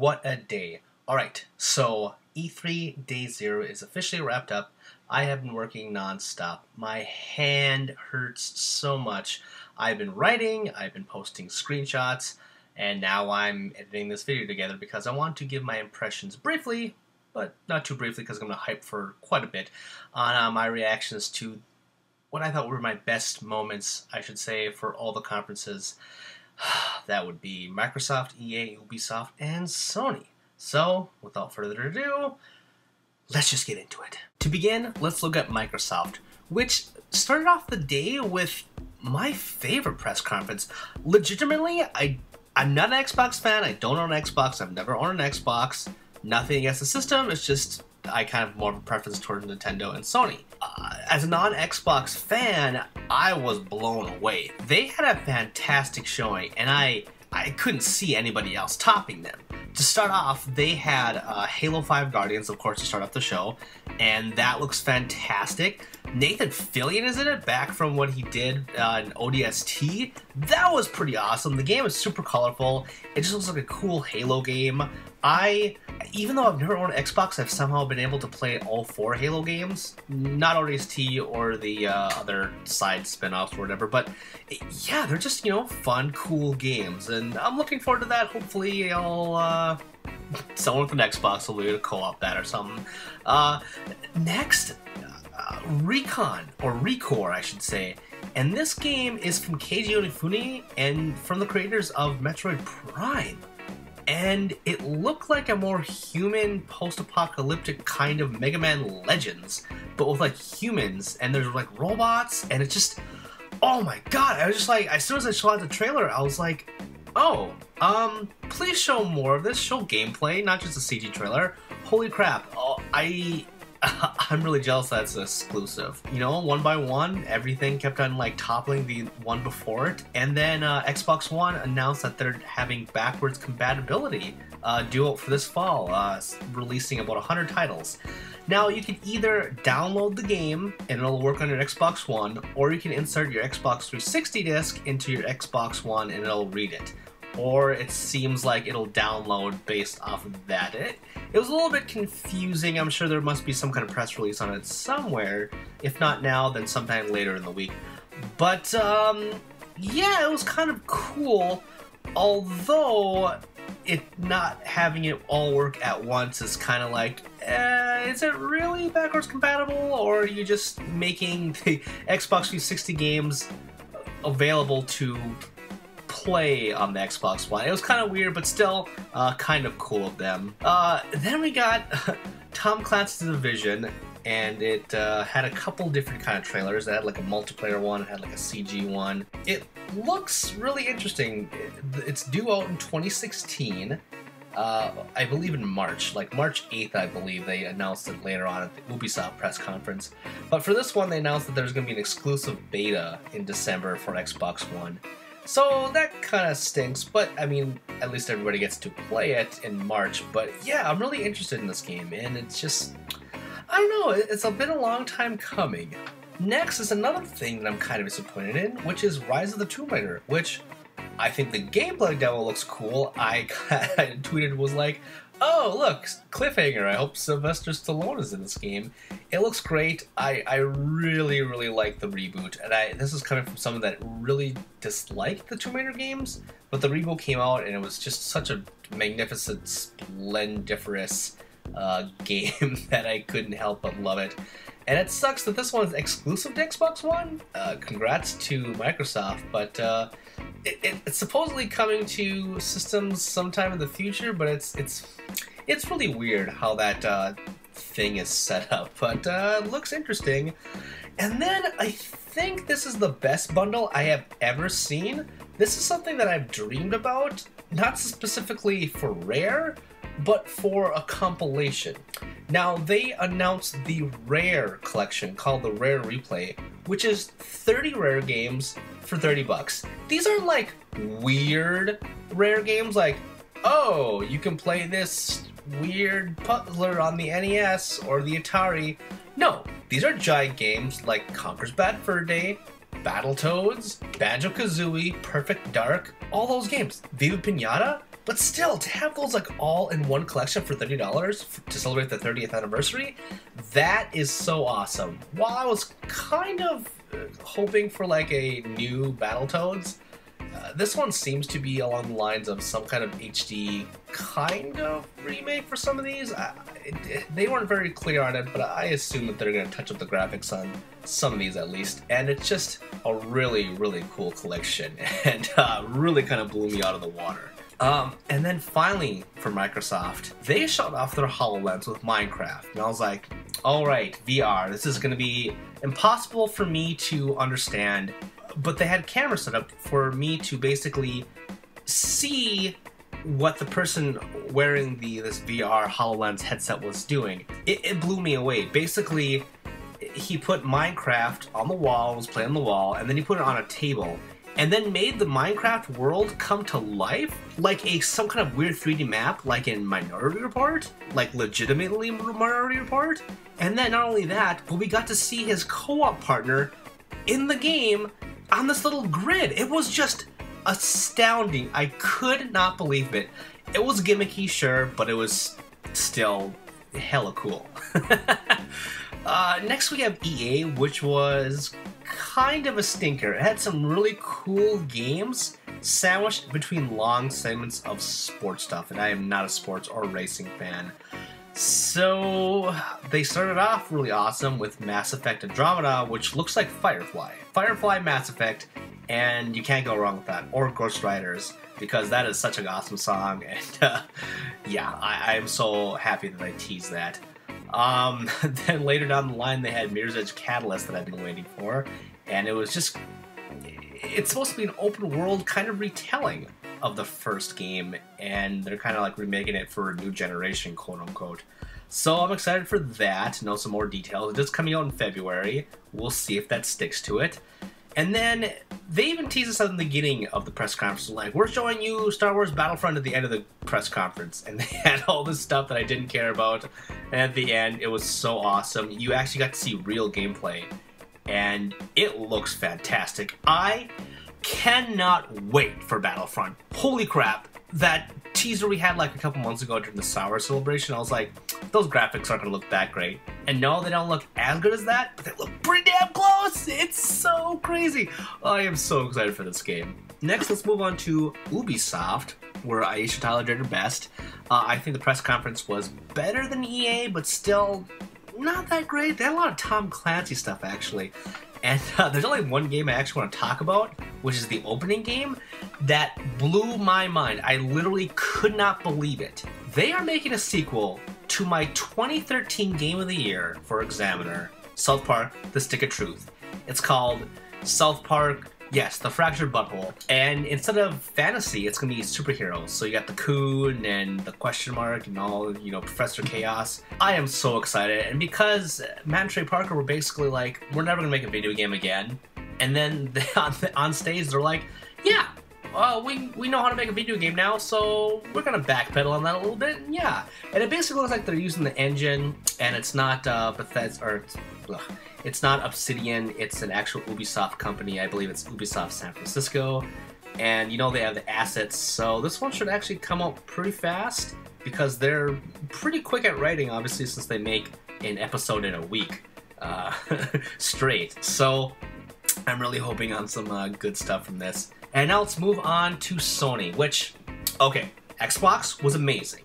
What a day. Alright, so E3 Day 0 is officially wrapped up. I have been working non-stop. My hand hurts so much. I've been writing, I've been posting screenshots, and now I'm editing this video together because I want to give my impressions briefly, but not too briefly because I'm going to hype for quite a bit, on my reactions to what I thought were my best moments, I should say, for all the conferences. That would be Microsoft, EA, Ubisoft, and Sony. So, without further ado, let's just get into it. To begin, let's look at Microsoft, which started off the day with my favorite press conference. Legitimately, I'm not an Xbox fan, I don't own an Xbox, I've never owned an Xbox. Nothing against the system, it's just I kind of more of a preference towards Nintendo and Sony. As a non-Xbox fan, I was blown away. They had a fantastic showing, and I couldn't see anybody else topping them. To start off, they had Halo 5 Guardians, of course, to start off the show, and that looks fantastic. Nathan Fillion is in it, back from what he did in ODST. That was pretty awesome. The game is super colorful. It just looks like a cool Halo game. Even though I've never owned an Xbox, I've somehow been able to play all 4 Halo games. Not ODST or the other side spin-offs or whatever, but yeah, they're just, you know, fun, cool games. And I'm looking forward to that. Hopefully I'll, someone with an Xbox will be able to co-op that or something. Next, Recon, or Recore, I should say. And this game is from Keiji Inafune and from the creators of Metroid Prime. And it looked like a more human, post-apocalyptic kind of Mega Man Legends, but with like humans, and there's like robots, and it's just, oh my god, I was just like, as soon as I saw the trailer, I was like, oh, please show more of this, show gameplay, not just a CG trailer. Holy crap, oh, I'm really jealous that's exclusive. You know, one by one, everything kept on like toppling the one before it, and then Xbox One announced that they're having backwards compatibility due out for this fall, releasing about 100 titles. Now, you can either download the game and it'll work on your Xbox One, or you can insert your Xbox 360 disc into your Xbox One and it'll read it. Or it seems like it'll download based off of that. It was a little bit confusing. I'm sure there must be some kind of press release on it somewhere. If not now, then sometime later in the week. But, yeah, it was kind of cool. Although, not having it all work at once is kind of like, is it really backwards compatible? Or are you just making the Xbox 360 games available to play on the Xbox One? It was kind of weird, but still kind of cool of them. Then we got Tom Clancy's Division, and it had a couple different kind of trailers. It had like a multiplayer one, it had like a CG one. It looks really interesting. It's due out in 2016. I believe in March, like March 8th, I believe. They announced it later on at the Ubisoft press conference. But for this one, they announced that there's going to be an exclusive beta in December for Xbox One. So that kind of stinks, but I mean, at least everybody gets to play it in March. But yeah, I'm really interested in this game, and it's just, I don't know, it's been a long time coming. Next is another thing that I'm kind of disappointed in, which is Rise of the Tomb Raider, which I think the gameplay demo looks cool. I tweeted, was like, oh, look, cliffhanger, I hope Sylvester Stallone is in this game. It looks great. I really, really like the reboot, and this is coming from someone that really disliked the Tomb Raider games, but the reboot came out, and it was just such a magnificent, splendiferous game that I couldn't help but love it. And it sucks that this one's exclusive to Xbox One. Congrats to Microsoft, but it's supposedly coming to systems sometime in the future, but it's really weird how that thing is set up, but it looks interesting. And then I think this is the best bundle I have ever seen. This is something that I've dreamed about, not specifically for Rare, but for a compilation. Now, they announced the Rare collection called the Rare Replay, which is 30 Rare games for 30 bucks. These aren't like weird Rare games like, oh, you can play this weird puzzler on the NES or the Atari. No, these are giant games like Conker's Bad Fur Day, Battletoads, Banjo-Kazooie, Perfect Dark, all those games. Viva Pinata, But still, to have those like all in one collection for $30 to celebrate the 30th anniversary, that is so awesome. While I was kind of hoping for like a new Battletoads, this one seems to be along the lines of some kind of HD kind of remake for some of these. They weren't very clear on it, but I assume that they're going to touch up the graphics on some of these at least. And it's just a really, really cool collection, and really kind of blew me out of the water. And then finally, for Microsoft, they showed off their HoloLens with Minecraft. And I was like, alright, VR, this is going to be impossible for me to understand. But they had cameras set up for me to basically see what the person wearing this VR HoloLens headset was doing. It blew me away. Basically, he put Minecraft on the wall, was playing on the wall, and then he put it on a table, and then made the Minecraft world come to life like some kind of weird 3D map, like in Minority Report, like legitimately Minority Report. And then not only that, but we got to see his co-op partner in the game on this little grid. It was just astounding. I could not believe it. It was gimmicky, sure, but it was still hella cool. Next we have EA, which was kind of a stinker. It had some really cool games sandwiched between long segments of sports stuff, and I am not a sports or racing fan. So they started off really awesome with Mass Effect Andromeda, which looks like Firefly. Firefly, Mass Effect, and you can't go wrong with that. Or Ghost Riders, because that is such an awesome song, and yeah, I am so happy that I teased that. Then later down the line they had Mirror's Edge Catalyst that I've been waiting for, and it was just, it's supposed to be an open world kind of retelling of the first game, and they're kind of like remaking it for a new generation, quote unquote. So I'm excited for that, to know some more details. It is coming out in February. We'll see if that sticks to it. And then they even teased us at the beginning of the press conference, like, we're showing you Star Wars Battlefront at the end of the press conference. And they had all this stuff that I didn't care about. And at the end, it was so awesome. You actually got to see real gameplay. And it looks fantastic. I cannot wait for Battlefront. Holy crap. That teaser we had like a couple months ago during the Sour celebration, I was like, those graphics aren't going to look that great. And no, they don't look as good as that, but they look pretty damn close! It's so crazy! I am so excited for this game. Next, let's move on to Ubisoft, where Aisha Tyler did her best. I think the press conference was better than EA, but still not that great. They had a lot of Tom Clancy stuff, actually. And there's only one game I actually want to talk about, which is the opening game, that blew my mind. I literally could not believe it. They are making a sequel to my 2013 Game of the Year for Examiner, South Park: The Stick of Truth. It's called South Park, yes, The Fractured Butthole. And instead of fantasy, it's going to be superheroes. So you got the Coon and the Question Mark and all, you know, Professor Chaos. I am so excited. And because Matt and Trey Parker were basically like, we're never going to make a video game again. And then on stage, they're like, yeah, we know how to make a video game now, so we're going to backpedal on that a little bit. And yeah. And it basically looks like they're using the engine, and it's not Bethesda, or it's not Obsidian, it's an actual Ubisoft company. I believe it's Ubisoft San Francisco. And you know, they have the assets, so this one should actually come out pretty fast, because they're pretty quick at writing, obviously, since they make an episode in a week straight. So I'm really hoping on some good stuff from this. And now let's move on to Sony, which, okay, Xbox was amazing.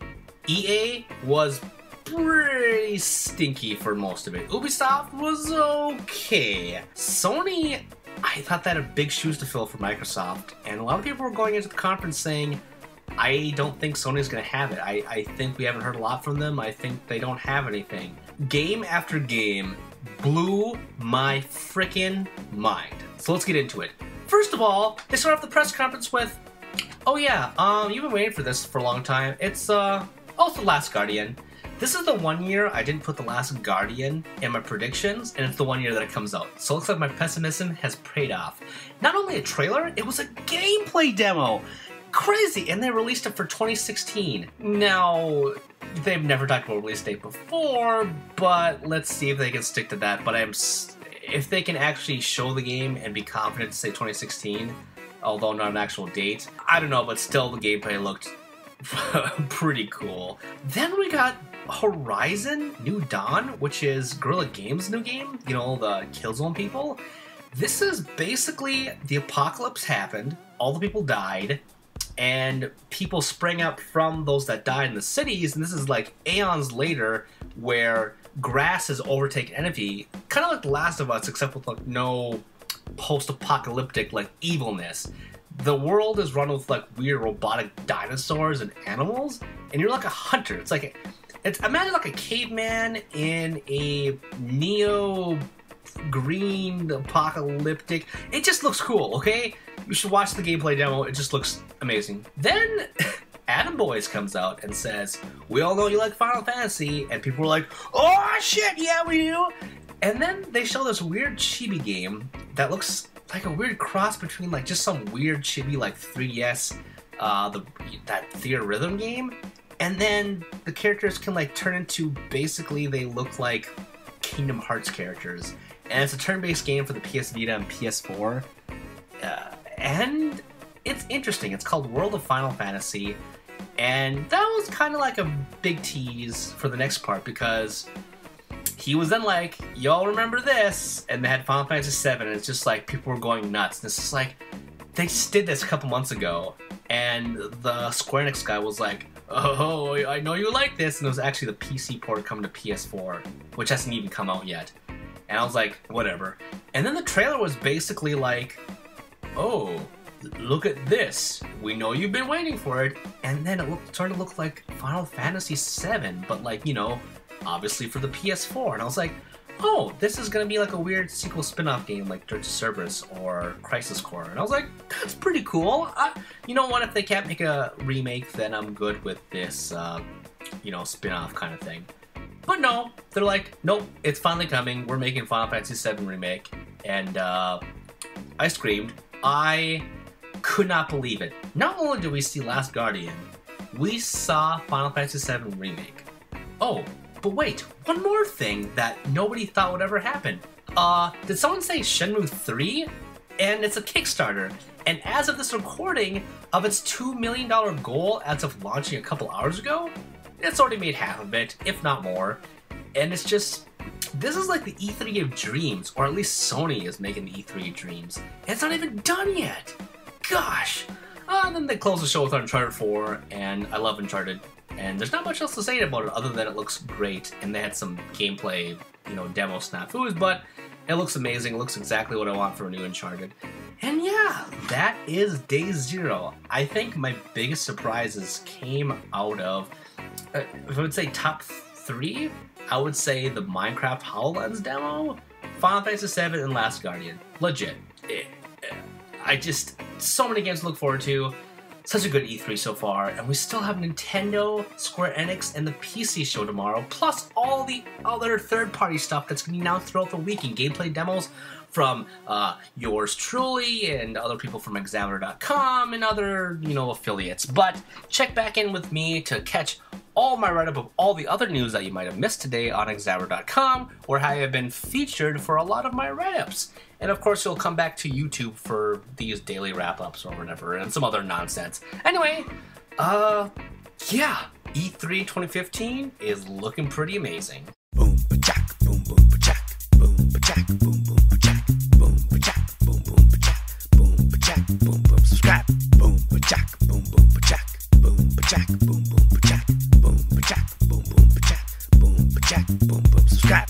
EA was pretty stinky for most of it. Ubisoft was okay. Sony, I thought they had big shoes to fill for Microsoft, and a lot of people were going into the conference saying, I don't think Sony's going to have it. I think we haven't heard a lot from them. I think they don't have anything. Game after game blew my freaking mind. So let's get into it. First of all, they start off the press conference with, oh yeah, you've been waiting for this for a long time. It's also Last Guardian. This is the one year I didn't put The Last Guardian in my predictions, and it's the one year that it comes out. So it looks like my pessimism has paid off. Not only a trailer, it was a gameplay demo! Crazy! And they released it for 2016. Now, they've never talked about release date before, but let's see if they can stick to that. But if they can actually show the game and be confident to say 2016, although not an actual date, I don't know, but still the gameplay looked Pretty cool. Then we got Horizon New Dawn, which is Guerrilla Games' new game, you know, the Killzone people. This is basically the apocalypse happened, all the people died, and people sprang up from those that died in the cities, and this is like aeons later where grass has overtaken enemy, kind of like The Last of Us, except with like no post-apocalyptic like evilness. The world is run with like weird robotic dinosaurs and animals, and you're like a hunter. It's imagine like a caveman in a neo green apocalyptic. It just looks cool, okay? You should watch the gameplay demo. It just looks amazing. Then Adam Boys comes out and says, "We all know you like Final Fantasy," and people were like, "Oh shit, yeah we do." And then they show this weird chibi game that looks like a weird cross between like just some weird chibi like 3DS, that theater rhythm game, and then the characters can like turn into, basically they look like Kingdom Hearts characters, and it's a turn-based game for the PS Vita and PS4, and it's interesting. It's called World of Final Fantasy, and that was kind of like a big tease for the next part, because he was then like, "Y'all remember this?" And they had Final Fantasy VII, and it's just like people were going nuts. And it's just like, they just did this a couple months ago, and the Square Enix guy was like, "Oh, I know you like this," and it was actually the PC port coming to PS4, which hasn't even come out yet. And I was like, whatever. And then the trailer was basically like, "Oh, look at this. We know you've been waiting for it." And then it started to look like Final Fantasy VII, but like, you know, obviously for the PS4. And I was like, oh, this is gonna be like a weird sequel spin-off game like Dirge of Cerberus or Crisis Core. And I was like, that's pretty cool. You know what, if they can't make a remake, then I'm good with this, you know, spin-off kind of thing. But no, they're like, nope, it's finally coming. We're making Final Fantasy VII Remake. And I screamed. I could not believe it. Not only did we see Last Guardian, we saw Final Fantasy VII Remake. Oh, but wait, one more thing that nobody thought would ever happen. Did someone say Shenmue 3? And it's a Kickstarter. And as of this recording of its $2 million goal as of launching a couple hours ago, it's already made half of it, if not more. And it's just, this is like the E3 of dreams, or at least Sony is making the E3 of dreams. And it's not even done yet. Gosh. And then they close the show with Uncharted 4, and I love Uncharted. And there's not much else to say about it other than it looks great, and they had some gameplay, you know, demo snafus, but it looks amazing. It looks exactly what I want for a new Uncharted. And yeah, that is Day Zero. I think my biggest surprises came out of, if I would say top 3, I would say the Minecraft HoloLens demo, Final Fantasy VII, and Last Guardian. Legit. So many games to look forward to. Such a good E3 so far, and we still have Nintendo, Square Enix, and the PC show tomorrow, plus all the other third-party stuff that's going to be announced throughout the week, and gameplay demos from yours truly, and other people from Examiner.com, and other, you know, affiliates. But check back in with me to catch all my write-up of all the other news that you might have missed today on Examiner.com, where I have been featured for a lot of my write-ups. And of course, you'll come back to YouTube for these daily wrap-ups or whatever, and some other nonsense. Anyway, yeah, E3 2015 is looking pretty amazing. Boom, ba-jack, boom, boom, ba-jack, boom, ba-jack, boom, boom, ba-jack, boom, ba-jack, boom, boom, ba-jack, boom, ba-jack, boom, boom, subscribe, boom, ba-jack, boom, boom, ba-jack, boom, ba-jack, boom, boom, ba-jack, boom, ba-jack, boom, boom, ba-jack, boom, ba-jack, boom, boom, subscribe.